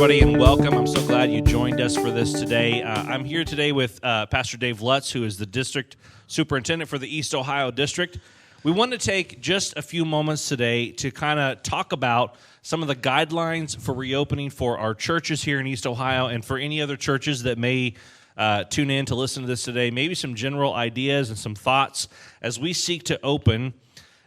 everybody, and welcome. I'm so glad you joined us for this today. I'm here today with Pastor Dave Lutz, who is the District Superintendent for the East Ohio District. We want to take just a few moments today to kind of talk about some of the guidelines for reopening for our churches here in East Ohio and for any other churches that may tune in to listen to this today. Maybe some general ideas and some thoughts as we seek to open,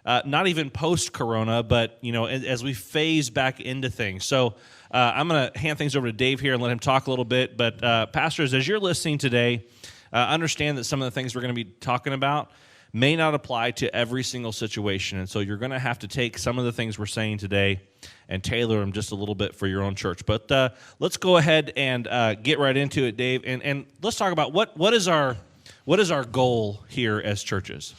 not even post-corona, but as we phase back into things. So I'm going to hand things over to Dave here and let him talk a little bit. But pastors, as you're listening today, understand that some of the things we're going to be talking about may not apply to every single situation. And so you're going to have to take some of the things we're saying today and tailor them just a little bit for your own church. But let's go ahead and get right into it, Dave. And let's talk about what is our goal here as churches.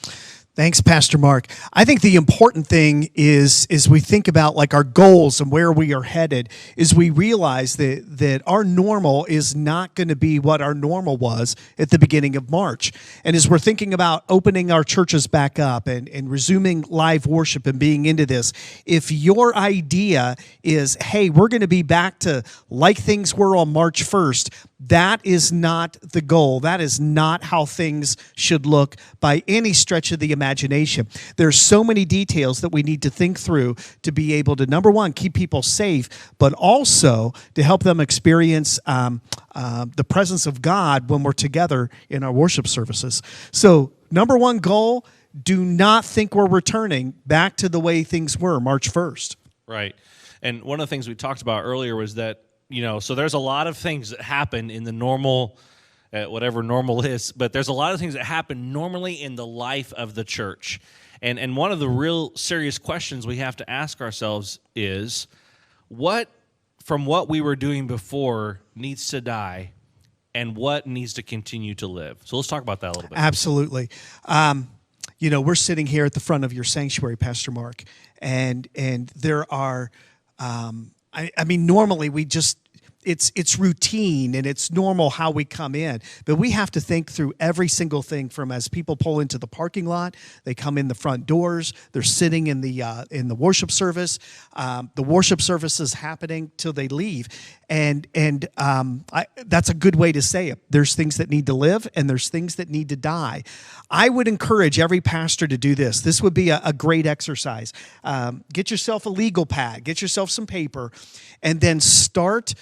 Thanks, Pastor Mark. I think the important thing is we think about like our goals and where we are headed, is we realize that our normal is not going to be what our normal was at the beginning of March. And as we're thinking about opening our churches back up and resuming live worship and being into this, if your idea is, hey, we're going to be back to like things were on March 1st, that is not the goal. That is not how things should look by any stretch of the imagination. There's so many details that we need to think through to be able to, number one, keep people safe, but also to help them experience the presence of God when we're together in our worship services. So, number one goal, do not think we're returning back to the way things were March 1st. Right. And one of the things we talked about earlier was that so there's a lot of things that happen in the normal, whatever normal is, but there's a lot of things that happen normally in the life of the church. And one of the real serious questions we have to ask ourselves is, what from what we were doing before needs to die and what needs to continue to live? So let's talk about that a little bit. Absolutely. We're sitting here at the front of your sanctuary, Pastor Mark, and there are... normally we just, it's routine and it's normal how we come in, but we have to think through every single thing from as people pull into the parking lot, they come in the front doors, they're sitting in the worship service, the worship service is happening till they leave, and that's a good way to say it. There's things that need to live and there's things that need to die. I would encourage every pastor to do this. This would be a great exercise. Get yourself a legal pad, get yourself some paper, and then start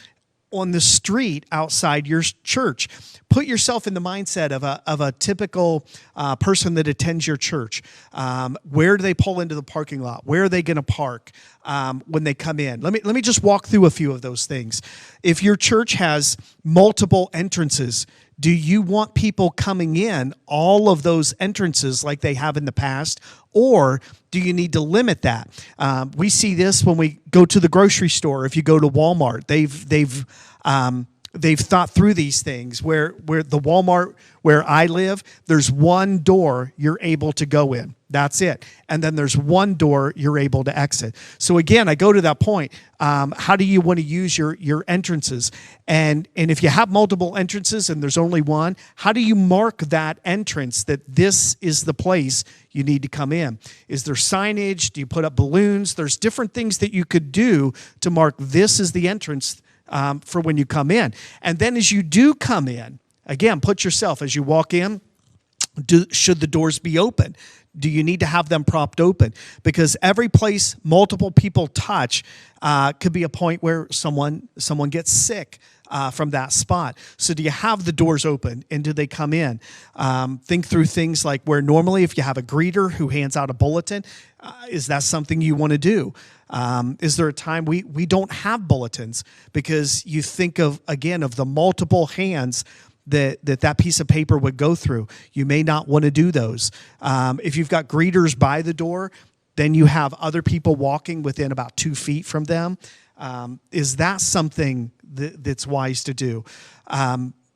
on the street outside your church. Put yourself in the mindset of a typical person that attends your church. Where do they pull into the parking lot? Where are they going to park when they come in? Let me just walk through a few of those things. If your church has multiple entrances, do you want people coming in all of those entrances like they have in the past, or do you need to limit that? We see this when we go to the grocery store. If you go to Walmart, they've thought through these things. Where the Walmart where I live, there's one door you're able to go in. That's it. And then there's one door you're able to exit. So again, I go to that point. How do you want to use your entrances? And if you have multiple entrances and there's only one, how do you mark that entrance that this is the place you need to come in? Is there signage? Do you put up balloons? There's different things that you could do to mark this is the entrance for when you come in. And then as you do come in, again, put yourself, as you walk in, should the doors be open? Do you need to have them propped open? Because every place multiple people touch could be a point where someone gets sick from that spot. So do you have the doors open and do they come in? Think through things like where normally if you have a greeter who hands out a bulletin, is that something you want to do? Is there a time we don't have bulletins because you think of the multiple hands that piece of paper would go through? You may not want to do those. If you've got greeters by the door, then you have other people walking within about 2 feet from them. Is that something that's wise to do?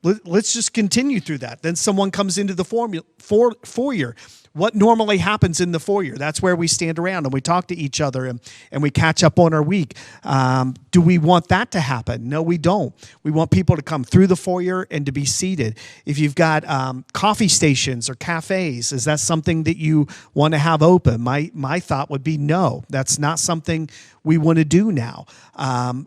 Let's just continue through that. Then someone comes into the foyer. What normally happens in the foyer? That's where we stand around and we talk to each other and we catch up on our week. Do we want that to happen? No, we don't. We want people to come through the foyer and to be seated. If you've got coffee stations or cafes, is that something that you want to have open? My thought would be no. That's not something we want to do now.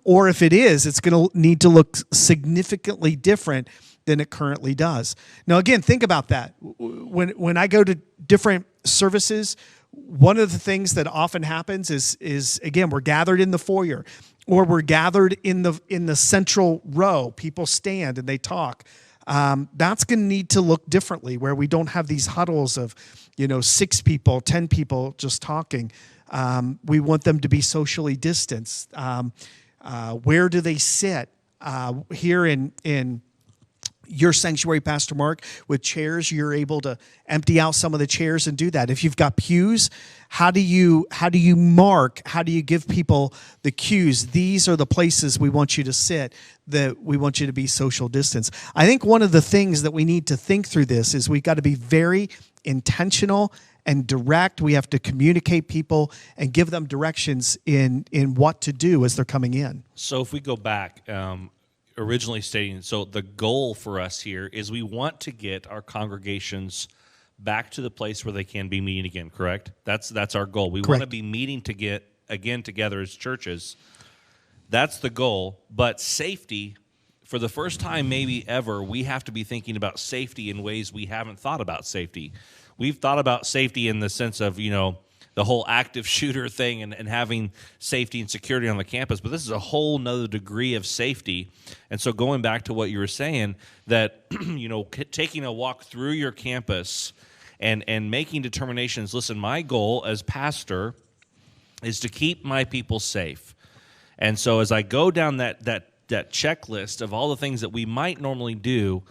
Or if it is, it's going to need to look significantly different than it currently does. Now, again, think about that. When I go to different services, one of the things that often happens is again, we're gathered in the foyer, or we're gathered in the central row. People stand and they talk. That's going to need to look differently, where we don't have these huddles of 6 people, 10 people just talking. We want them to be socially distanced. Where do they sit? Here in your sanctuary, Pastor Mark, with chairs, you're able to empty out some of the chairs and do that. If you've got pews, how do you give people the cues? These are the places we want you to sit, that we want you to be social distance. I think one of the things that we need to think through this is we've got to be very intentional and direct. We have to communicate people and give them directions in what to do as they're coming in. So if we go back, originally stating, so the goal for us here is we want to get our congregations back to the place where they can be meeting again, correct? That's our goal. We Correct. want to be meeting to get again together as churches. That's the goal. But safety, for the first time maybe ever, we have to be thinking about safety in ways we haven't thought about safety. We've thought about safety in the sense of, the whole active shooter thing and having safety and security on the campus, but this is a whole nother degree of safety. And so going back to what you were saying, that taking a walk through your campus and making determinations, listen, my goal as pastor is to keep my people safe. And so as I go down that checklist of all the things that we might normally do,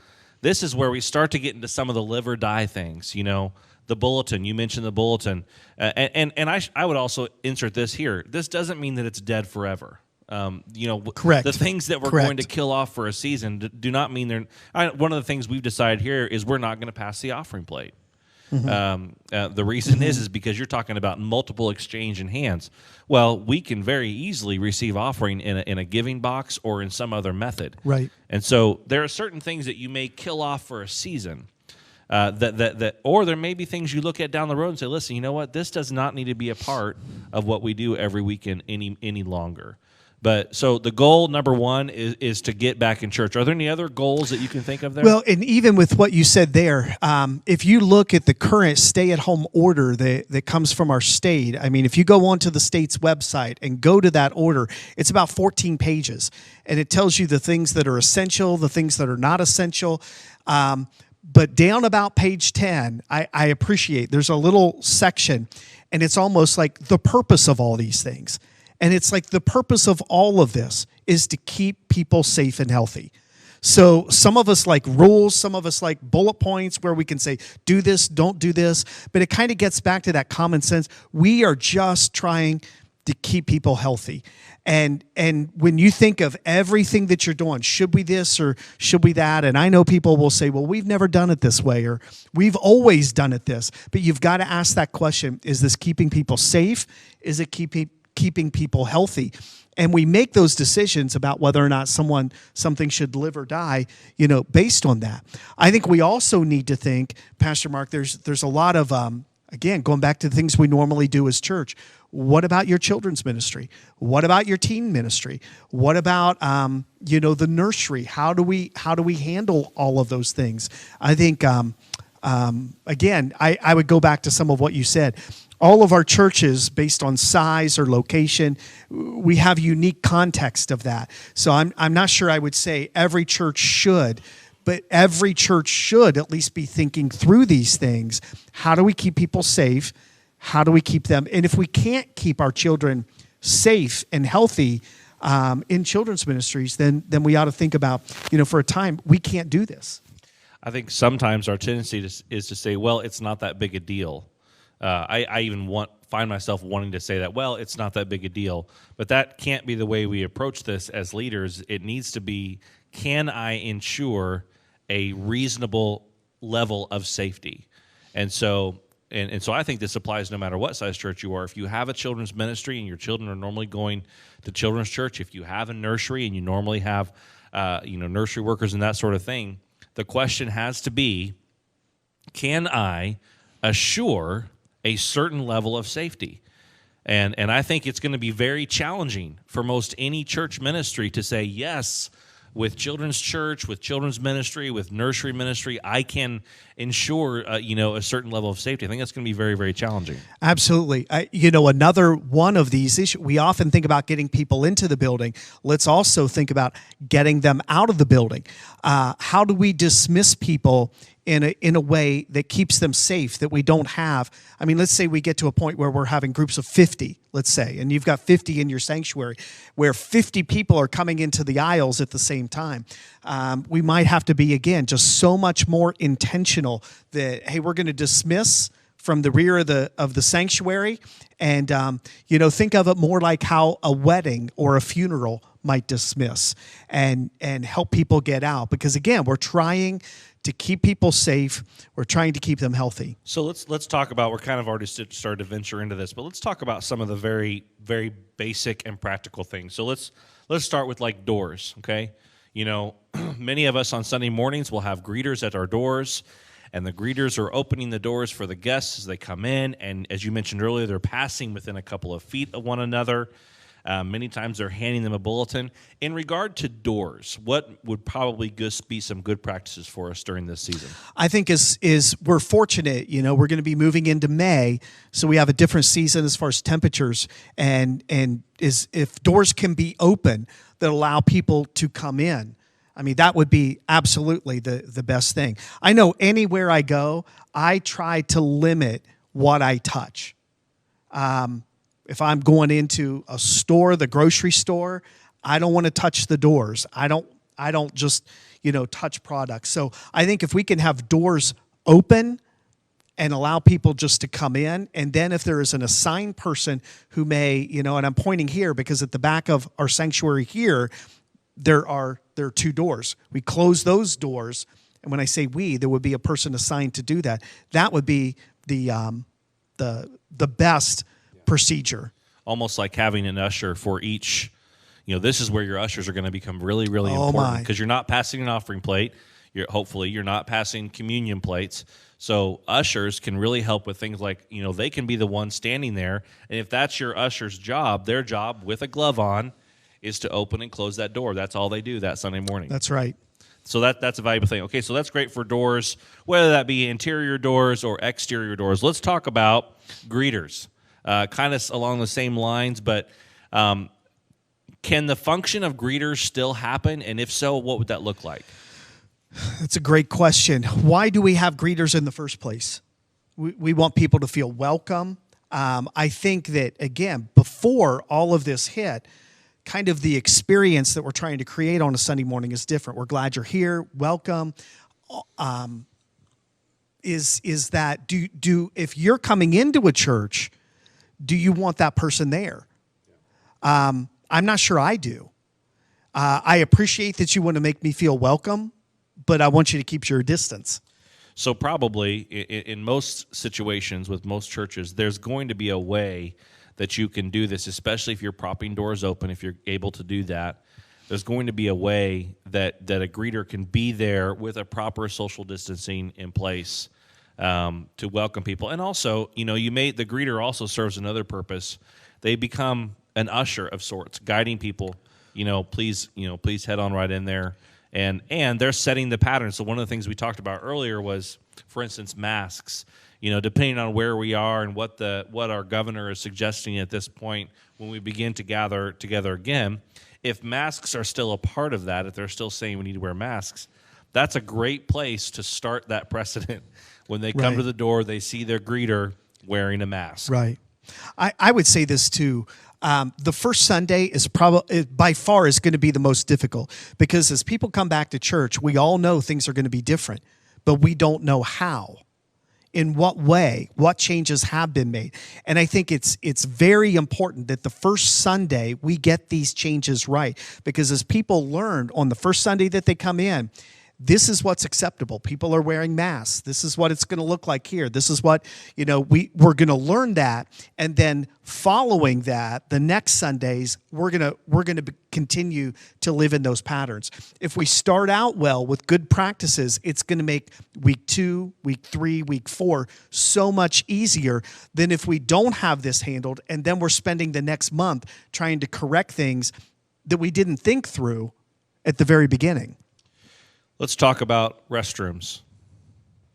this is where we start to get into some of the live or die things, The bulletin, you mentioned the bulletin. And I would also insert this here. This doesn't mean that it's dead forever. Correct. The things that we're going to kill off for a season do not mean they're... one of the things we've decided here is we're not going to pass the offering plate. Mm-hmm. The reason is because you're talking about multiple exchange in hands. Well, we can very easily receive offering in a giving box or in some other method. Right. And so there are certain things that you may kill off for a season. Or there may be things you look at down the road and say, listen, you know what? This does not need to be a part of what we do every weekend any longer. But so the goal number one is to get back in church. Are there any other goals that you can think of there? Well, and even with what you said there, if you look at the current stay-at-home order that comes from our state, I mean, if you go onto the state's website and go to that order, it's about 14 pages, and it tells you the things that are essential, the things that are not essential. But down about page 10, I appreciate there's a little section, and it's almost like the purpose of all these things. And it's like the purpose of all of this is to keep people safe and healthy. So some of us like rules, some of us like bullet points where we can say, do this, don't do this. But it kind of gets back to that common sense. We are just trying to keep people healthy. And when you think of everything that you're doing, should we this or should we that? And I know people will say, well, we've never done it this way, or we've always done it this. But you've got to ask that question, is this keeping people safe? Is it keeping people healthy? And we make those decisions about whether or not something should live or die, based on that. I think we also need to think, Pastor Mark, there's a lot of, again, going back to the things we normally do as church. What about your children's ministry? What about your teen ministry? What about the nursery? How do we handle all of those things? I think again, I would go back to some of what you said. All of our churches, based on size or location, we have unique context of that. So I'm not sure I would say every church should, but every church should at least be thinking through these things. How do we keep people safe? How do we keep them? And if we can't keep our children safe and healthy in children's ministries, then we ought to think about, for a time, we can't do this. I think sometimes our tendency is to say, well, it's not that big a deal. I even find myself wanting to say that, well, it's not that big a deal. But that can't be the way we approach this as leaders. It needs to be, can I ensure a reasonable level of safety? And so and so I think this applies no matter what size church you are. If you have a children's ministry and your children are normally going to children's church, if you have a nursery and you normally have, nursery workers and that sort of thing, the question has to be, can I assure a certain level of safety? And I think it's going to be very challenging for most any church ministry to say, yes, with children's church, with children's ministry, with nursery ministry, I can ensure, a certain level of safety. I think that's going to be very, very challenging. Absolutely. Another one of these issues, we often think about getting people into the building. Let's also think about getting them out of the building. How do we dismiss people in a way that keeps them safe, that we don't have? I mean, let's say we get to a point where we're having groups of 50, let's say, and you've got 50 in your sanctuary, where 50 people are coming into the aisles at the same time. We might have to be, again, just so much more intentional that, hey, we're going to dismiss from the rear of the sanctuary, and think of it more like how a wedding or a funeral might dismiss, and help people get out. Because again, we're trying to keep people safe. We're trying to keep them healthy. So let's talk about, we're kind of already started to venture into this, but let's talk about some of the very, very basic and practical things. So let's start with like doors, okay? Many of us on Sunday mornings will have greeters at our doors, and the greeters are opening the doors for the guests as they come in, and as you mentioned earlier, they're passing within a couple of feet of one another. Many times they're handing them a bulletin. In regard to doors, what would probably be some good practices for us during this season? I think is we're fortunate, we're going to be moving into May, so we have a different season as far as temperatures, and is if doors can be open that allow people to come in, I mean, that would be absolutely the best thing. I know anywhere I go, I try to limit what I touch. If I'm going into a store, the grocery store, I don't want to touch the doors. I don't just, touch products. So I think if we can have doors open and allow people just to come in, and then if there is an assigned person who may, and I'm pointing here because at the back of our sanctuary here, there are two doors. We close those doors, and when I say we, there would be a person assigned to do that. That would be the best procedure. Almost like having an usher for each, this is where your ushers are going to become really, really important, because you're not passing an offering plate. Hopefully you're not passing communion plates. So ushers can really help with things like, they can be the one standing there. And if that's your usher's job, their job with a glove on is to open and close that door. That's all they do that Sunday morning. That's right. So that's a valuable thing. Okay, so that's great for doors, whether that be interior doors or exterior doors. Let's talk about greeters. Kind of along the same lines, but can the function of greeters still happen? And if so, what would that look like? That's a great question. Why do we have greeters in the first place? We want people to feel welcome. I think that, again, before all of this hit, kind of the experience that we're trying to create on a Sunday morning is different. We're glad you're here. Welcome. Is that do if you're coming into a church, do you want that person there? I'm not sure I do. I appreciate that you want to make me feel welcome, but I want you to keep your distance. So probably in most situations with most churches, there's going to be a way that you can do this, especially if you're propping doors open, if you're able to do that. There's going to be a way that a greeter can be there with a proper social distancing in place to welcome people. And also, the greeter also serves another purpose. They become an usher of sorts, guiding people, please head on right in there. And they're setting the pattern. So one of the things we talked about earlier was, for instance, masks. Depending on where we are and what our governor is suggesting at this point when we begin to gather together again, if masks are still a part of that, if they're still saying we need to wear masks, that's a great place to start that precedent. When they come to the door, they see their greeter wearing a mask. Right. I would say this too. The first Sunday is probably by far is going to be the most difficult, because as people come back to church, we all know things are going to be different, but we don't know how, in what way, what changes have been made. And I think it's very important that the first Sunday we get these changes right, because as people learn on the first Sunday that they come in, this is what's acceptable. People are wearing masks. This is what it's going to look like here. This is what, we're going to learn that. And then following that, the next Sundays, we're going to continue to live in those patterns. If we start out well with good practices, it's going to make week 2, week 3, week 4 so much easier than if we don't have this handled and then we're spending the next month trying to correct things that we didn't think through at the very beginning. Let's talk about restrooms.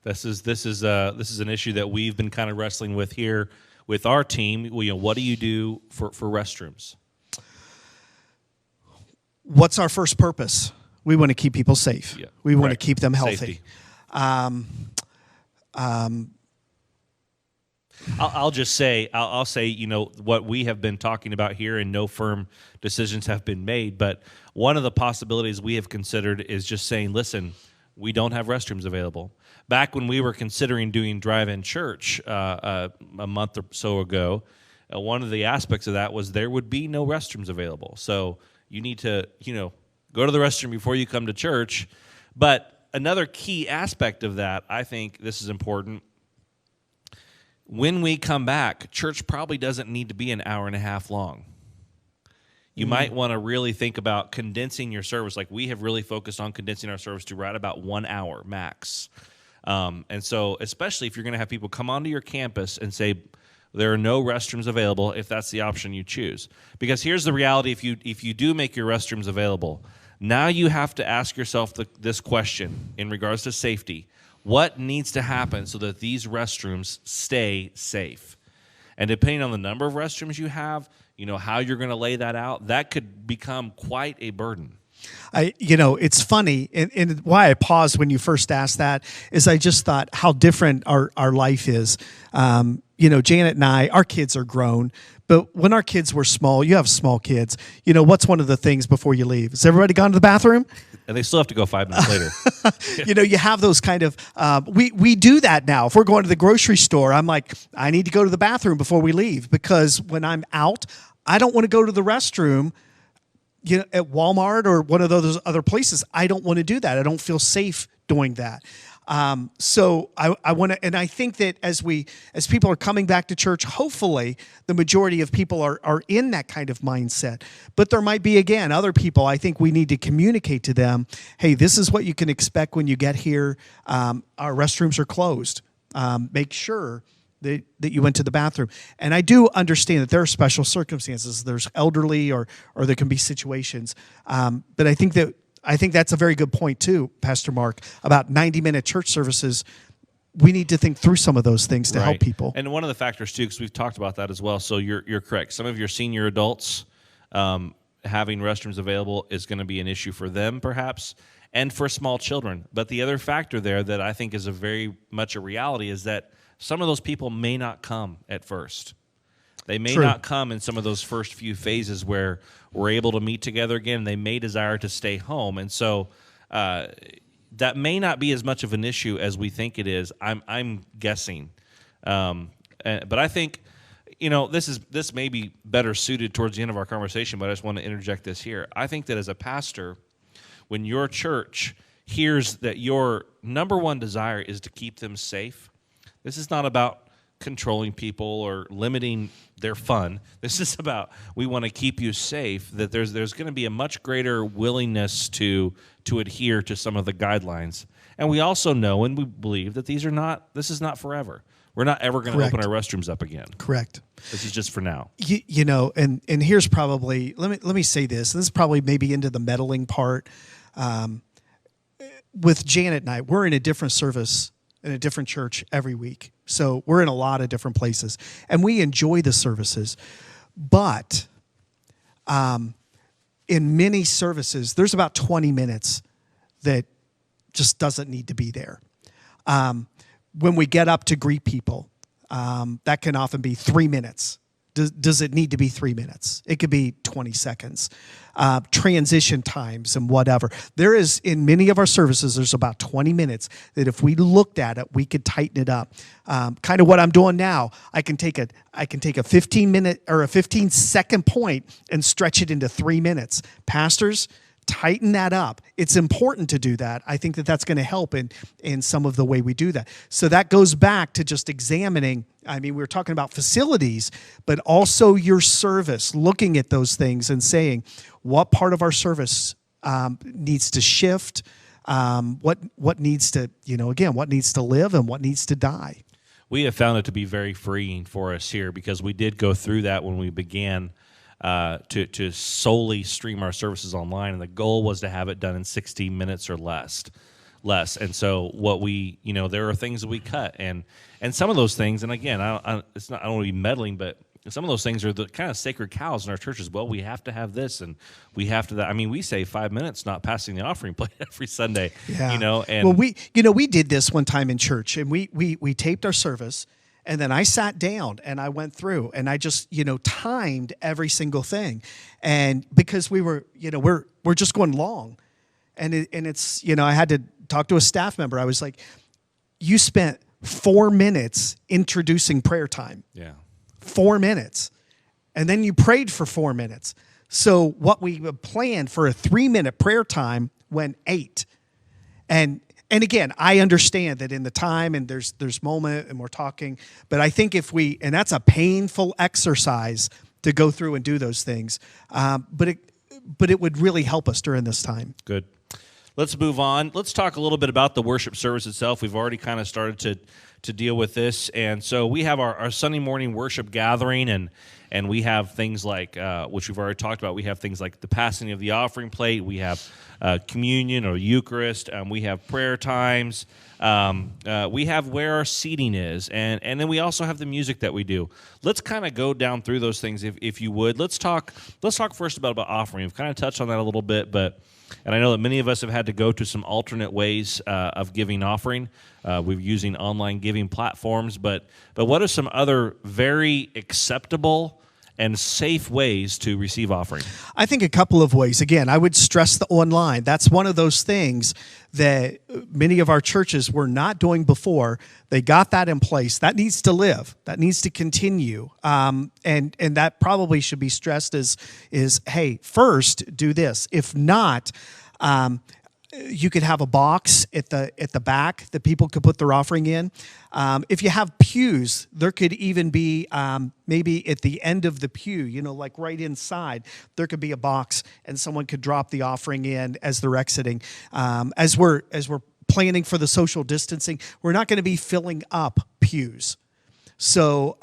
This is an issue that we've been kind of wrestling with here with our team. What do you do for restrooms? What's our first purpose? We want to keep people safe. Yeah, we want to keep them healthy. Safety. I'll just say, I'll say, what we have been talking about here, and no firm decisions have been made, but one of the possibilities we have considered is just saying, listen, we don't have restrooms available. Back when we were considering doing drive-in church a month or so ago, one of the aspects of that was there would be no restrooms available. So you need to, go to the restroom before you come to church. But another key aspect of that, I think this is important. When we come back, church probably doesn't need to be an hour and a half long. You might want to really think about condensing your service. Like we have really focused on condensing our service to right about 1 hour max. And so especially if you're going to have people come onto your campus and say there are no restrooms available, if that's the option you choose. Because here's the reality, if you do make your restrooms available, now you have to ask yourself this question in regards to safety. What needs to happen so that these restrooms stay safe? And depending on the number of restrooms you have, how you're going to lay that out, that could become quite a burden. It's funny, and why I paused when you first asked that is I just thought how different our life is. Janet and I, our kids are grown, but when our kids were small, you have small kids, what's one of the things before you leave? Has everybody gone to the bathroom? And they still have to go 5 minutes later. You have those kind of, we do that now. If we're going to the grocery store, I'm like, I need to go to the bathroom before we leave because when I'm out, I don't want to go to the restroom at Walmart or one of those other places. I don't want to do that. I don't feel safe doing that. So I want to, and I think that as people are coming back to church, hopefully the majority of people are in that kind of mindset. But there might be, again, other people. I think we need to communicate to them, hey, this is what you can expect when you get here. Our restrooms are closed. Make sure that you went to the bathroom. And I do understand that there are special circumstances. There's elderly or there can be situations. But I think that's a very good point too, Pastor Mark, about 90-minute church services. We need to think through some of those things to help people. And one of the factors too, because we've talked about that as well. So you're correct. Some of your senior adults having restrooms available is going to be an issue for them, perhaps, and for small children. But the other factor there that I think is a very much a reality is that some of those people may not come at first. They may not come in some of those first few phases where we're able to meet together again. They may desire to stay home. And so that may not be as much of an issue as we think it is. I'm guessing. But I think, this may be better suited towards the end of our conversation, but I just want to interject this here. I think that as a pastor, when your church hears that your number one desire is to keep them safe, this is not about controlling people or limiting their fun. This is about we want to keep you safe, that there's going to be a much greater willingness to adhere to some of the guidelines. And we also know and we believe that this is not forever. We're not ever going to open our restrooms up again. Correct. This is just for now. And here's probably, let me say this. This is probably maybe into the meddling part. With Janet and I, we're in a different service in a different church every week. So we're in a lot of different places. And we enjoy the services. But in many services, there's about 20 minutes that just doesn't need to be there. When we get up to greet people, that can often be 3 minutes. Does it need to be 3 minutes? It could be 20 seconds. Transition times and whatever. There is, in many of our services, there's about 20 minutes that if we looked at it, we could tighten it up. Kind of what I'm doing now. I can take a 15-minute or a 15-second point and stretch it into 3 minutes. Pastors, tighten that up. It's important to do that. I think that that's going to help in some of the way we do that. So that goes back to just examining. I mean, we were talking about facilities, but also your service, looking at those things and saying, what part of our service needs to shift? What needs to, again, what needs to live and what needs to die? We have found it to be very freeing for us here because we did go through that when we began to solely stream our services online, and the goal was to have it done in 60 minutes or less. And so what we, there are things that we cut, and some of those things, and again, I don't want to be meddling, but some of those things are the kind of sacred cows in our churches. Well, we have to have this, and we have to that. I mean, we say 5 minutes not passing the offering plate every Sunday. Yeah. And well, we did this one time in church, and we taped our service. And then I sat down and I went through and I just, timed every single thing. And because we were, we're just going long. And it's, I had to talk to a staff member. I was like, you spent 4 minutes introducing prayer time. Yeah. 4 minutes. And then you prayed for 4 minutes. So what we planned for a 3-minute prayer time went 8. And again, I understand that in the time and there's moment and we're talking, but I think and that's a painful exercise to go through and do those things, but it would really help us during this time. Good. Let's move on. Let's talk a little bit about the worship service itself. We've already kind of started to deal with this, and so we have our Sunday morning worship gathering, and we have things like, which we've already talked about, we have things like the passing of the offering plate, we have communion or Eucharist, we have prayer times, we have where our seating is, and then we also have the music that we do. Let's kind of go down through those things if you would. Let's talk first about offering. We've kind of touched on that a little bit, and I know that many of us have had to go to some alternate ways of giving offering. We're using online giving platforms, but what are some other very acceptable and safe ways to receive offering? I think a couple of ways. Again, I would stress the online. That's one of those things that many of our churches were not doing before. They got that in place. That needs to live. That needs to continue. And that probably should be stressed is hey, first do this. If not, you could have a box at the back that people could put their offering in. If you have pews, there could even be maybe at the end of the pew, like right inside, there could be a box and someone could drop the offering in as they're exiting. As we're planning for the social distancing, we're not going to be filling up pews. So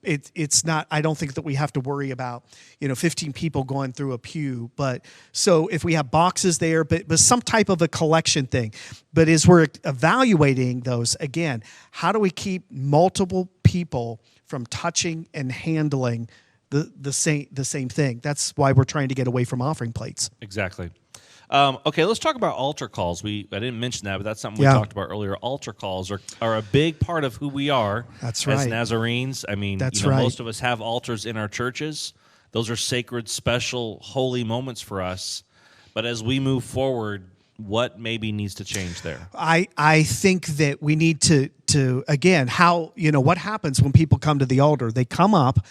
it's not, I don't think that we have to worry about, 15 people going through a pew. But so if we have boxes there, but some type of a collection thing. But as we're evaluating those, again, how do we keep multiple people from touching and handling the same thing? That's why we're trying to get away from offering plates. Exactly. Okay, let's talk about altar calls. I didn't mention that, but that's something we talked about earlier. Altar calls are a big part of who we are. That's right. As Nazarenes. I mean, that's right. Most of us have altars in our churches. Those are sacred, special, holy moments for us. But as we move forward, what maybe needs to change there? I think that we need to again, what happens when people come to the altar? They come up,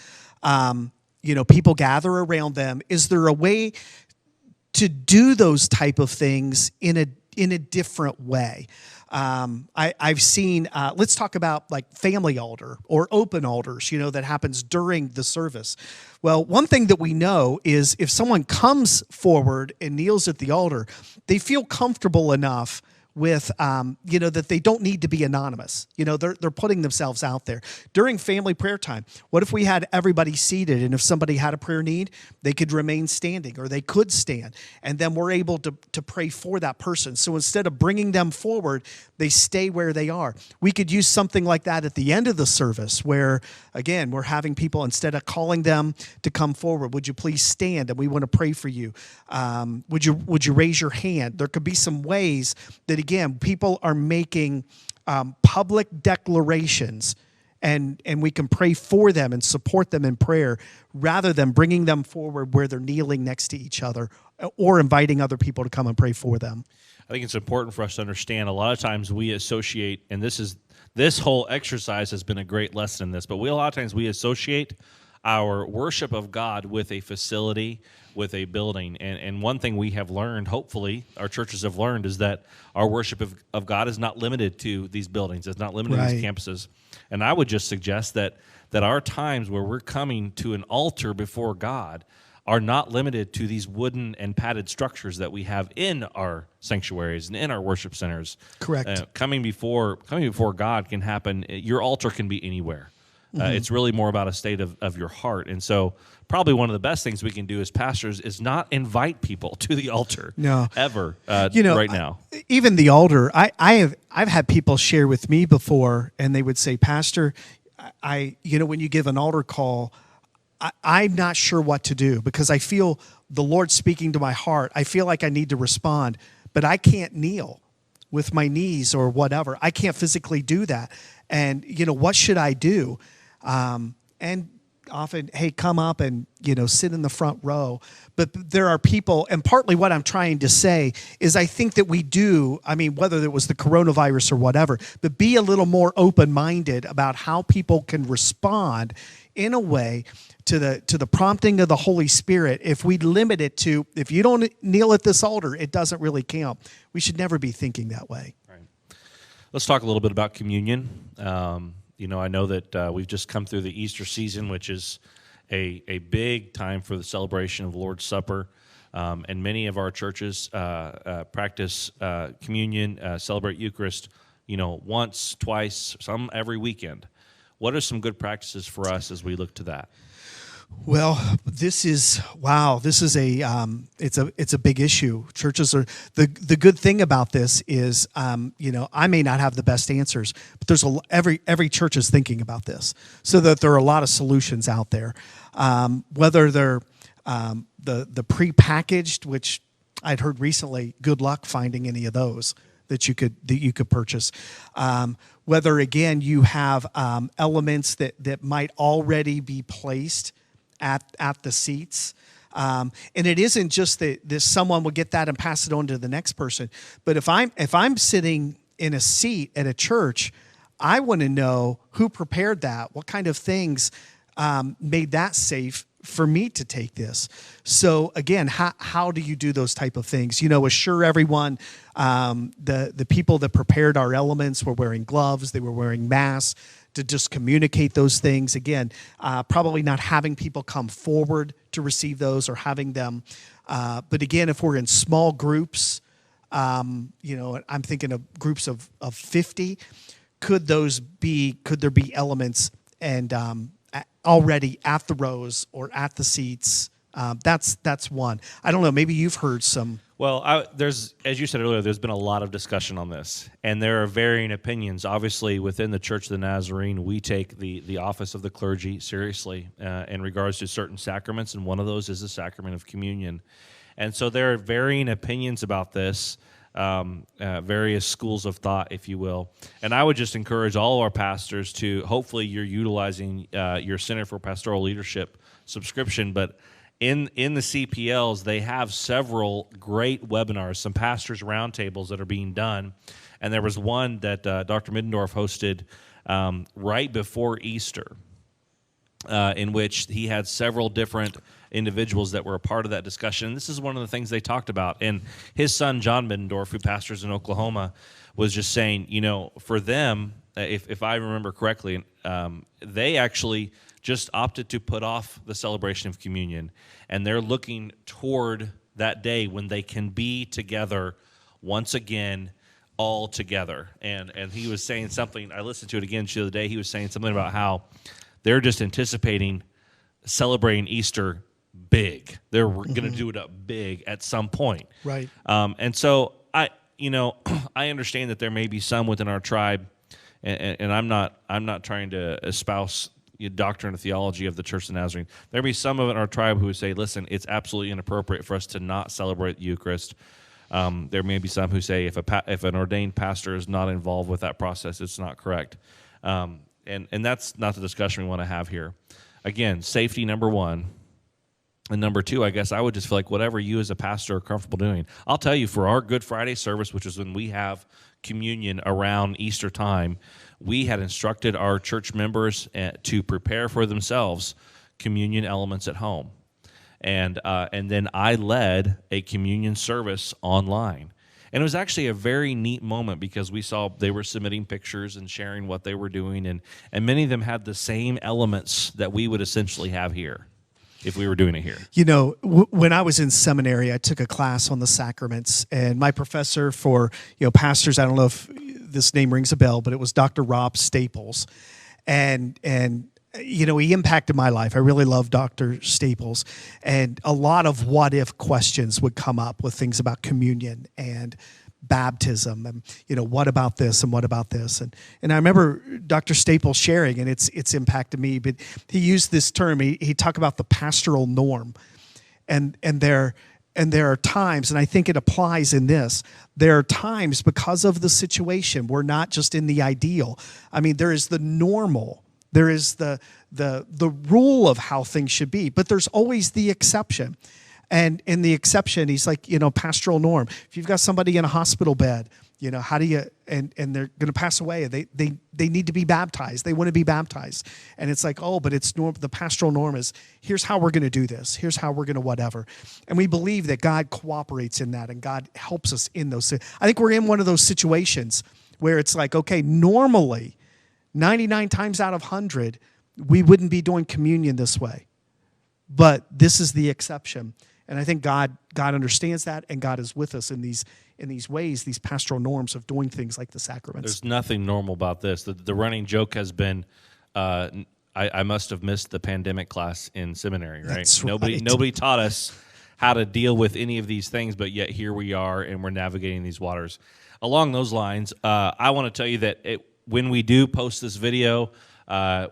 people gather around them. Is there a way to do those type of things in a different way? I've seen, let's talk about like family altar or open altars, that happens during the service. Well, one thing that we know is if someone comes forward and kneels at the altar, they feel comfortable enough with, that they don't need to be anonymous. They're putting themselves out there. During family prayer time, what if we had everybody seated, and if somebody had a prayer need, they could remain standing or they could stand, and then we're able to pray for that person. So instead of bringing them forward, they stay where they are. We could use something like that at the end of the service where, again, we're having people, instead of calling them to come forward, would you please stand and we want to pray for you? Would you raise your hand? There could be some ways that, again, people are making public declarations, and we can pray for them and support them in prayer rather than bringing them forward where they're kneeling next to each other or inviting other people to come and pray for them. I think it's important for us to understand a lot of times we associate, and this whole exercise has been a great lesson in this, but a lot of times we associate our worship of God with a facility, with a building. And one thing we have learned, hopefully our churches have learned, is that our worship of God is not limited to these buildings. It's not limited to these campuses. And I would just suggest that our times where we're coming to an altar before God are not limited to these wooden and padded structures that we have in our sanctuaries and in our worship centers. Correct. Coming before God can happen. Your altar can be anywhere. It's really more about a state of your heart. And so probably one of the best things we can do as pastors is not invite people to the altar ever right now. Even the altar, I've had people share with me before, and they would say, Pastor, when you give an altar call, I'm not sure what to do because I feel the Lord speaking to my heart. I feel like I need to respond, but I can't kneel with my knees or whatever. I can't physically do that. And, what should I do? And often, hey, come up and, sit in the front row. But there are people, and partly what I'm trying to say is I think that we do, whether it was the coronavirus or whatever, but be a little more open-minded about how people can respond in a way to the prompting of the Holy Spirit. If we limit it to, if you don't kneel at this altar, it doesn't really count. We should never be thinking that way. Right. Let's talk a little bit about communion. I know that we've just come through the Easter season, which is a big time for the celebration of the Lord's Supper. And many of our churches practice communion, celebrate Eucharist, once, twice, some every weekend. What are some good practices for us as we look to that? Well, this is it's a big issue. Churches are the good thing about this is I may not have the best answers, but there's every church is thinking about this, so that there are a lot of solutions out there. Whether they're the prepackaged, which I'd heard recently, good luck finding any of those that you could purchase. Whether again you have elements that might already be placed at the seats. And it isn't just that someone will get that and pass it on to the next person. But if I'm sitting in a seat at a church, I want to know who prepared that, what kind of things made that safe for me to take this. So again, how do you do those type of things? Assure everyone, the people that prepared our elements were wearing gloves, they were wearing masks, to just communicate those things. Again, probably not having people come forward to receive those or having them. But again, if we're in small groups, I'm thinking of groups of 50, could there be elements and already at the rows or at the seats? That's one. I don't know, maybe you've heard some. Well, as you said earlier, there's been a lot of discussion on this, and there are varying opinions. Obviously, within the Church of the Nazarene, we take the office of the clergy seriously in regards to certain sacraments, and one of those is the sacrament of communion. And so there are varying opinions about this, various schools of thought, if you will. And I would just encourage all of our pastors to, hopefully you're utilizing your Center for Pastoral Leadership subscription, but in the CPLs, they have several great webinars, some pastors' roundtables that are being done. And there was one that Dr. Middendorf hosted right before Easter, in which he had several different individuals that were a part of that discussion. And this is one of the things they talked about. And his son, John Middendorf, who pastors in Oklahoma, was just saying, for them, if I remember correctly, they actually just opted to put off the celebration of communion, and they're looking toward that day when they can be together once again, all together. And he was saying something, I listened to it again the other day, he was saying something about how they're just anticipating celebrating Easter big. They're going to do it up big at some point. Right. And so I understand that there may be some within our tribe, and I'm not trying to espouse doctrine or theology of the Church of the Nazarene. There may be some of it in our tribe who would say, listen, it's absolutely inappropriate for us to not celebrate the Eucharist. There may be some who say if an ordained pastor is not involved with that process, it's not correct. And that's not the discussion we want to have here. Again, safety, number one. And number two, I guess I would just feel like whatever you as a pastor are comfortable doing. I'll tell you, for our Good Friday service, which is when we have communion around Easter time, we had instructed our church members to prepare for themselves communion elements at home. And then I led a communion service online. And it was actually a very neat moment because we saw they were submitting pictures and sharing what they were doing, and many of them had the same elements that we would essentially have here if we were doing it here. You know, when I was in seminary, I took a class on the sacraments, and my professor for, pastors, I don't know if this name rings a bell, but it was Dr. Rob Staples. And he impacted my life. I really love Dr. Staples. And a lot of what-if questions would come up with things about communion and baptism and, what about this and what about this? And I remember Dr. Staples sharing, and it's impacted me, but he used this term. He talked about the pastoral norm. And there are times, and I think it applies in this, there are times because of the situation, we're not just in the ideal. I mean, there is the normal. There is the rule of how things should be, but there's always the exception. And in the exception, he's like, pastoral norm. If you've got somebody in a hospital bed, how do you, and they're going to pass away, they need to be baptized. They want to be baptized. And it's like, but it's norm. The pastoral norm is, here's how we're going to do this. Here's how we're going to whatever. And we believe that God cooperates in that and God helps us in those. I think we're in one of those situations where it's like, okay, normally, 99 times out of 100, we wouldn't be doing communion this way. But this is the exception. And I think God understands that, and God is with us in these ways, these pastoral norms of doing things like the sacraments. There's nothing normal about this. The running joke has been, I must have missed the pandemic class in seminary, right? That's right. Nobody taught us how to deal with any of these things, but yet here we are, and we're navigating these waters. Along those lines, I want to tell you that when we do post this video,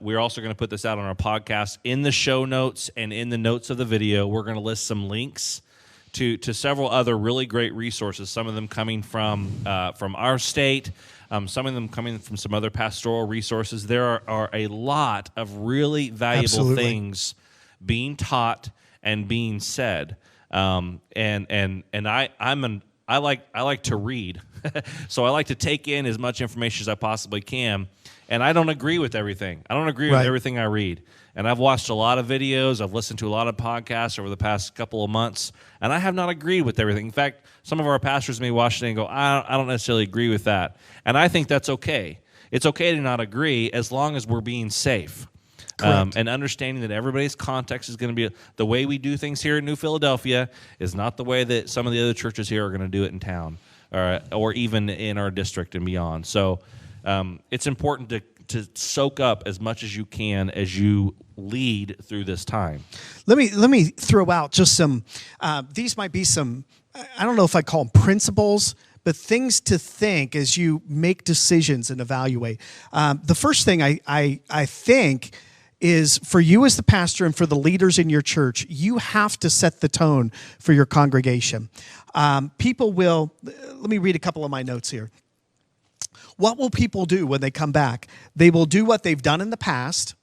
we're also going to put this out on our podcast. In the show notes and in the notes of the video, we're going to list some links to several other really great resources, some of them coming from our state, some of them coming from some other pastoral resources. There are a lot of really valuable Absolutely. things being taught and being said. I like to read, so I like to take in as much information as I possibly can. And I don't agree with everything. I don't agree with everything I read. And I've watched a lot of videos. I've listened to a lot of podcasts over the past couple of months, and I have not agreed with everything. In fact, some of our pastors may watch it and go, I don't necessarily agree with that. And I think that's okay. It's okay to not agree as long as we're being safe. And understanding that everybody's context is going to be the way we do things here in New Philadelphia is not the way that some of the other churches here are going to do it in town or even in our district and beyond. So it's important to soak up as much as you can as you lead through this time. Let me throw out just some. These might be some. I don't know if I call them principles, but things to think as you make decisions and evaluate. The first thing I think is for you as the pastor and for the leaders in your church, you have to set the tone for your congregation. People will. Let me read a couple of my notes here. What will people do when they come back? They will do what they've done in the past.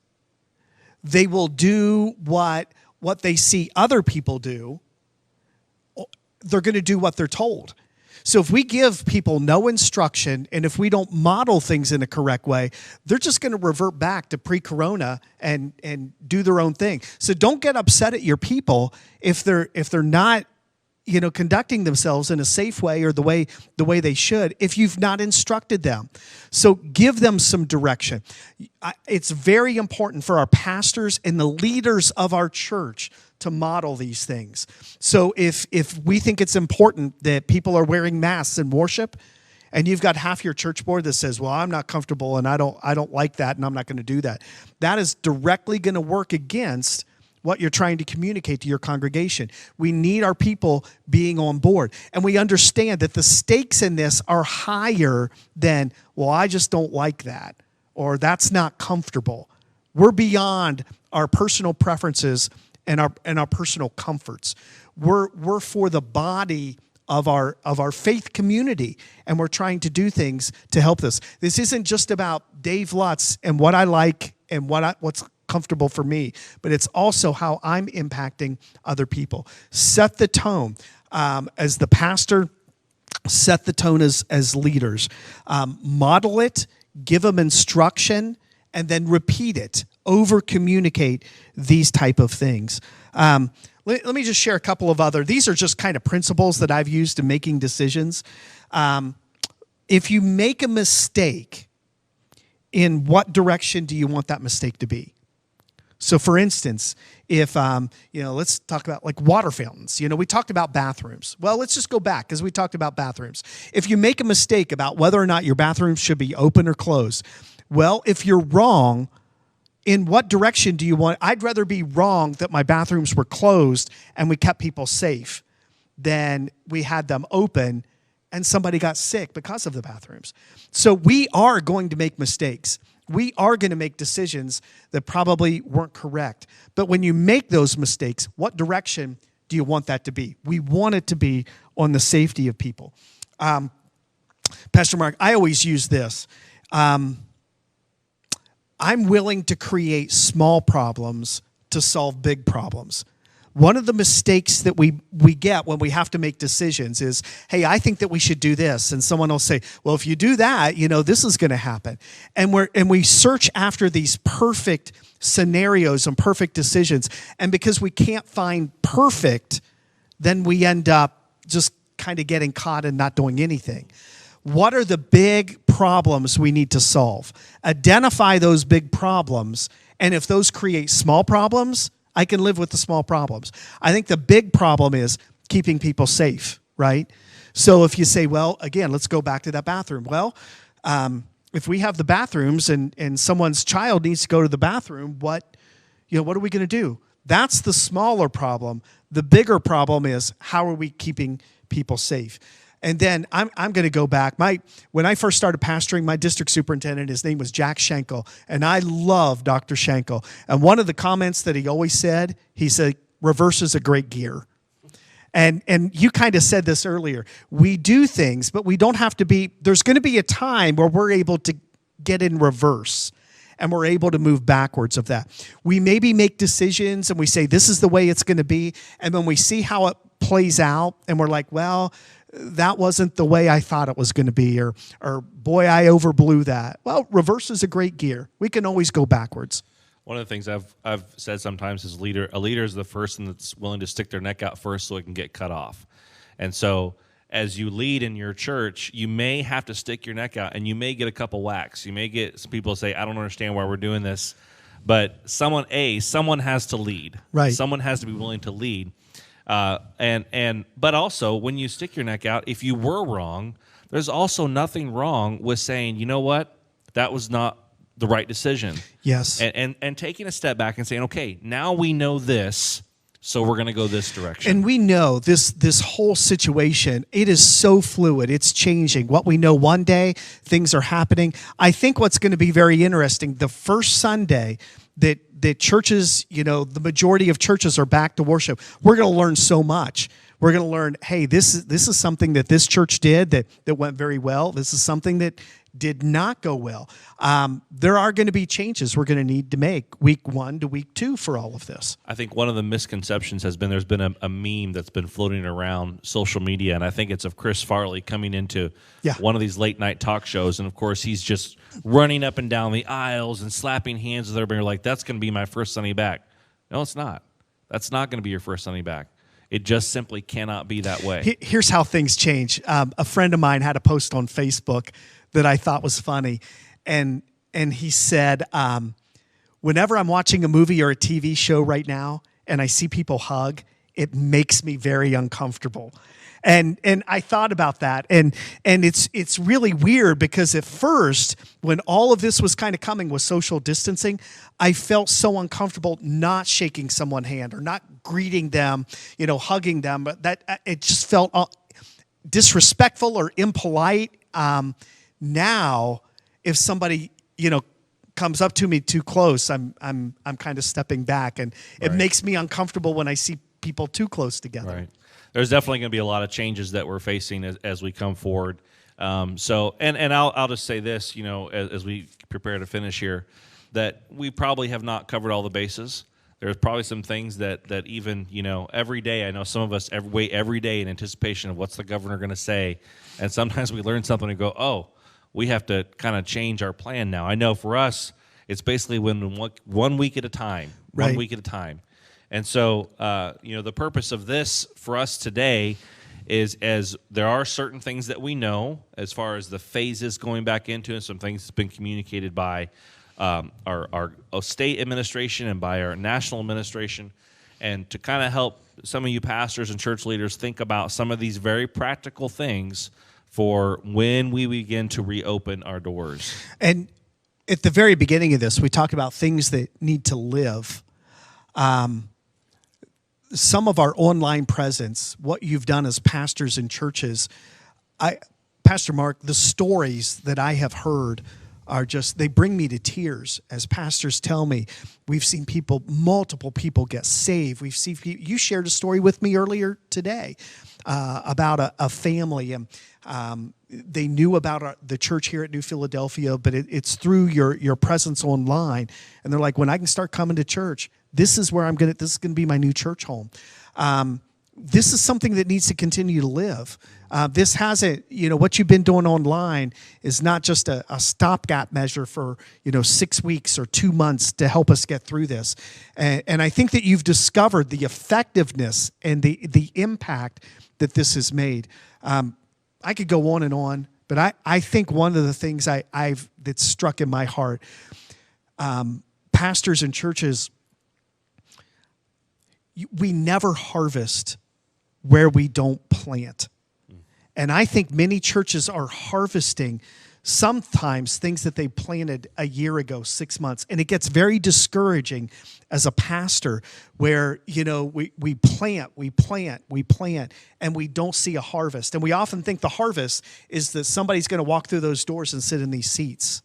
They will do what they see other people do. They're going to do what they're told. So if we give people no instruction and if we don't model things in a correct way, they're just going to revert back to pre-corona and do their own thing. So don't get upset at your people if they're not conducting themselves in a safe way or the way they should if you've not instructed them. So give them some direction. It's very important for our pastors and the leaders of our church to model these things. So if we think it's important that people are wearing masks in worship, and you've got half your church board that says, well, I'm not comfortable and I don't like that and I'm not going to do that, that is directly going to work against what you're trying to communicate to your congregation. We need our people being on board. And we understand that the stakes in this are higher than, well, I just don't like that, or that's not comfortable. We're beyond our personal preferences and our personal comforts. We're for the body of our faith community, and we're trying to do things to help this. This isn't just about Dave Lutz and what I like and what's comfortable for me, but it's also how I'm impacting other people. Set the tone as the pastor. Set the tone as leaders. Model it. Give them instruction, and then repeat it over communicate these type of things. Let me just share a couple of other. These are just kind of principles that I've used in making decisions. If you make a mistake, in what direction do you want that mistake to be? So, for instance, if, let's talk about like water fountains. We talked about bathrooms. Well, let's just go back because we talked about bathrooms. If you make a mistake about whether or not your bathroom should be open or closed, well, if you're wrong, in what direction do you want? I'd rather be wrong that my bathrooms were closed and we kept people safe than we had them open and somebody got sick because of the bathrooms. So we are going to make mistakes. We are going to make decisions that probably weren't correct. But when you make those mistakes, what direction do you want that to be? We want it to be on the safety of people. Pastor Mark, I always use this. I'm willing to create small problems to solve big problems. One of the mistakes that we get when we have to make decisions is, hey, I think that we should do this. And someone will say, well, if you do that, this is going to happen. And we search after these perfect scenarios and perfect decisions. And because we can't find perfect, then we end up just kind of getting caught and not doing anything. What are the big problems we need to solve? Identify those big problems. And if those create small problems, I can live with the small problems. I think the big problem is keeping people safe, right? So if you say, well, again, let's go back to that bathroom. Well, if we have the bathrooms and someone's child needs to go to the bathroom, what are we going to do? That's the smaller problem. The bigger problem is how are we keeping people safe? And then I'm going to go back. When I first started pastoring, my district superintendent, his name was Jack Schenkel, and I love Dr. Schenkel. And one of the comments that he always said, he said, reverse is a great gear. And you kind of said this earlier. We do things, but we don't have to be, there's going to be a time where we're able to get in reverse and we're able to move backwards of that. We maybe make decisions and we say, this is the way it's going to be. And when we see how it plays out and we're like, well, that wasn't the way I thought it was going to be, or boy, I overblew that. Well, reverse is a great gear. We can always go backwards. One of the things I've said sometimes is a leader is the person that's willing to stick their neck out first so it can get cut off. And so as you lead in your church, you may have to stick your neck out, and you may get a couple whacks. You may get some people say, I don't understand why we're doing this. But someone has to lead. Right. Someone has to be willing to lead. But also when you stick your neck out, if you were wrong, there's also nothing wrong with saying, you know what, that was not the right decision. Yes. And taking a step back and saying, okay, now we know this, so we're going to go this direction. And we know this whole situation, it is so fluid. It's changing. What we know one day, things are happening. I think what's going to be very interesting, the first Sunday that churches, the majority of churches are back to worship, we're going to learn so much. We're going to learn, hey, this is something that this church did that went very well. This is something that did not go well. There are going to be changes we're going to need to make week 1 to week 2 for all of this. I think one of the misconceptions has been there's been a meme that's been floating around social media, and I think it's of Chris Farley coming into one of these late night talk shows, and of course he's just running up and down the aisles and slapping hands with everybody like, that's going to be my first Sunday back. No, it's not. That's not going to be your first Sunday back. It just simply cannot be that way. Here's how things change. A friend of mine had a post on Facebook that I thought was funny, and he said, whenever I'm watching a movie or a TV show right now and I see people hug, it makes me very uncomfortable. And I thought about that, and it's really weird because at first, when all of this was kind of coming with social distancing, I felt so uncomfortable not shaking someone's hand or not greeting them, hugging them. But that it just felt disrespectful or impolite. Now, if somebody comes up to me too close, I'm kind of stepping back, and it makes me uncomfortable when I see people too close together. Right. There's definitely going to be a lot of changes that we're facing as we come forward. So I'll just say this, as we prepare to finish here, that we probably have not covered all the bases. There's probably some things that even, every day, I know some of us wait every day in anticipation of what's the governor going to say. And sometimes we learn something and go, oh, we have to kind of change our plan now. I know for us, It's basically one week at a time, Right. 1 week at a time. And so, the purpose of this for us today is, as there are certain things that we know as far as the phases going back into, and some things that's been communicated by our state administration and by our national administration, and to kind of help some of you pastors and church leaders think about some of these very practical things for when we begin to reopen our doors. And at the very beginning of this, we talked about things that need to live. Some of our online presence, what you've done as pastors in churches, Pastor Mark, the stories that I have heard are just, they bring me to tears. As pastors tell me, we've seen multiple people get saved. We've seen, you shared a story with me earlier today about a family, and they knew about the church here at New Philadelphia, but it's through your presence online. And they're like, when I can start coming to church, this is where this is going to be my new church home. This is something that needs to continue to live. This hasn't, what you've been doing online is not just a stopgap measure for, 6 weeks or 2 months to help us get through this. And I think that you've discovered the effectiveness and the impact that this has made. I could go on, but I think one of the things that's struck in my heart, pastors and churches, we never harvest where we don't plant. And I think many churches are harvesting sometimes things that they planted a year ago, 6 months. And it gets very discouraging as a pastor where, we plant, and we don't see a harvest. And we often think the harvest is that somebody's going to walk through those doors and sit in these seats.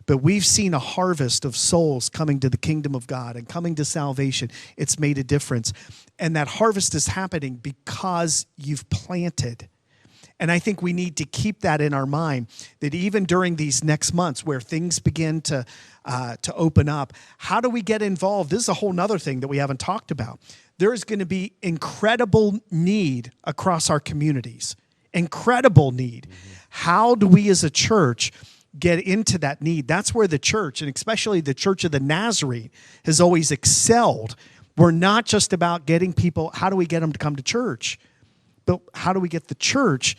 But we've seen a harvest of souls coming to the kingdom of God and coming to salvation. It's made a difference. And that harvest is happening because you've planted. And I think we need to keep that in our mind, that even during these next months where things begin to open up, how do we get involved? This is a whole other thing that we haven't talked about. There is going to be incredible need across our communities. Incredible need. How do we as a church get into that need? That's where the church, and especially the Church of the Nazarene, has always excelled. We're not just about getting people, how do we get them to come to church? But how do we get the church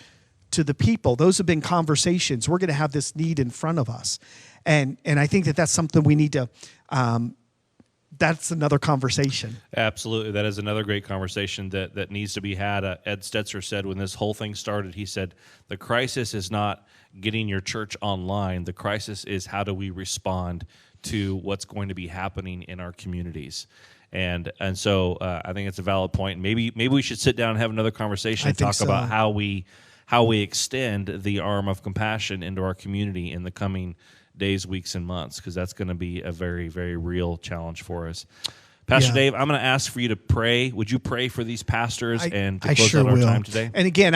to the people? Those have been conversations. We're going to have this need in front of us. And I think that's something we need to, that's another conversation. Absolutely. That is another great conversation that needs to be had. Ed Stetzer said when this whole thing started, he said, the crisis is not getting your church online. The crisis is how do we respond to what's going to be happening in our communities. And so I think it's a valid point. Maybe we should sit down and have another conversation and talk about how we extend the arm of compassion into our community in the coming days, weeks, and months, because that's going to be a very, very real challenge for us. Pastor Dave, I'm going to ask for you to pray. Would you pray for these pastors and to close out our time today? And again,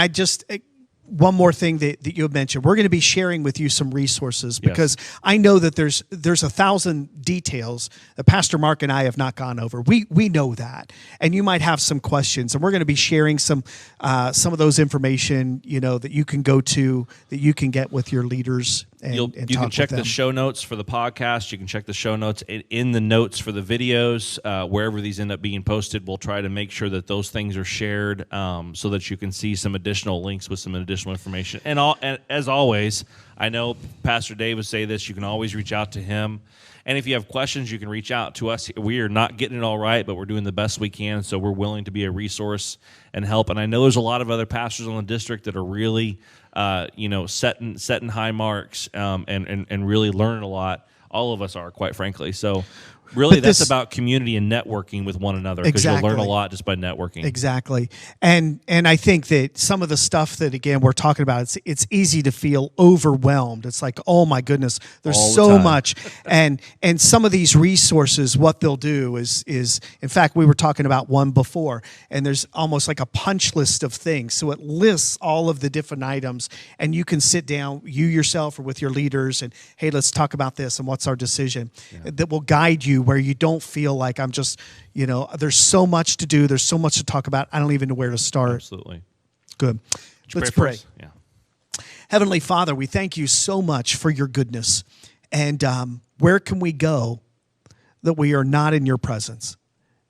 one more thing that you had mentioned, we're going to be sharing with you some resources because I know that there's 1,000 details that Pastor Mark and I have not gone over. We know that, and you might have some questions, and we're going to be sharing some of those information that you can go to, that you can get with your leaders. You can check the show notes for the podcast. You can check the show notes in the notes for the videos. Wherever these end up being posted, we'll try to make sure that those things are shared so that you can see some additional links with some additional information. And as always, I know Pastor Dave would say this, you can always reach out to him. And if you have questions, you can reach out to us. We are not getting it all right, but we're doing the best we can, so we're willing to be a resource and help. And I know there's a lot of other pastors in the district that are really setting high marks and really learning a lot. All of us are, quite frankly. So really, that's about community and networking with one another, because you'll learn a lot just by networking. Exactly. And I think that some of the stuff that, again, we're talking about, it's easy to feel overwhelmed. It's like, oh my goodness, there's so much. And some of these resources, what they'll do is, in fact, we were talking about one before, and there's almost like a punch list of things. So it lists all of the different items, and you can sit down, you yourself or with your leaders, and hey, let's talk about this and what's our decision that will guide you, where you don't feel like I'm just, there's so much to do. There's so much to talk about. I don't even know where to start. Absolutely. Good. Let's pray. Yeah. Heavenly Father, we thank you so much for your goodness. And Where can we go that we are not in your presence?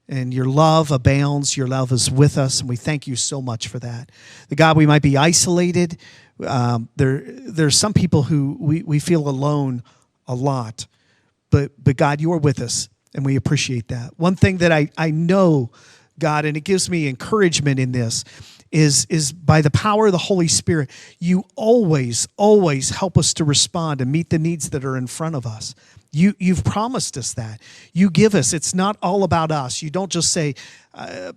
And your love abounds. Your love is with us, and we thank you so much for that. The God, we might be isolated. There's some people who we feel alone a lot, but God, you are with us, and we appreciate that. One thing that I know, God, and it gives me encouragement in this, is by the power of the Holy Spirit, you always help us to respond and meet the needs that are in front of us. You've promised us that. You give us. It's not all about us. You don't just say,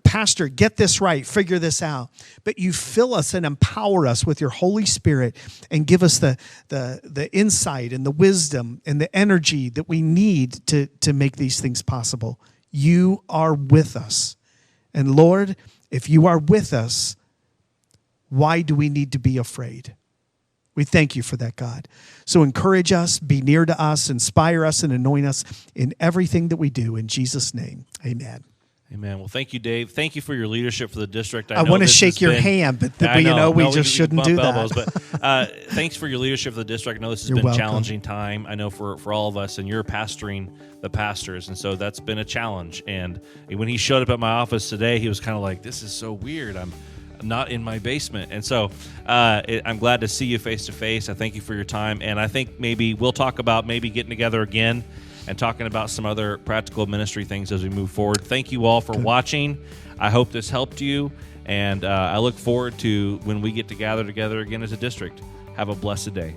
Pastor, get this right, figure this out. But you fill us and empower us with your Holy Spirit and give us the insight and the wisdom and the energy that we need to make these things possible. You are with us. And Lord, if you are with us, why do we need to be afraid? We thank you for that, God. So encourage us, be near to us, inspire us, and anoint us in everything that we do. In Jesus' name, amen. Amen. Well, thank you, Dave. Thank you for your leadership for the district. I want to shake your hand, but we just shouldn't do that. Elbows, but thanks for your leadership for the district. I know this has been a challenging time. I know for all of us, and you're pastoring the pastors, and so that's been a challenge. And when he showed up at my office today, he was kind of like, this is so weird. I'm not in my basement. And so I'm glad to see you face to face. I thank you for your time. And I think maybe we'll talk about maybe getting together again and talking about some other practical ministry things as we move forward. Thank you all for watching. I hope this helped you. And I look forward to when we get to gather together again as a district. Have a blessed day.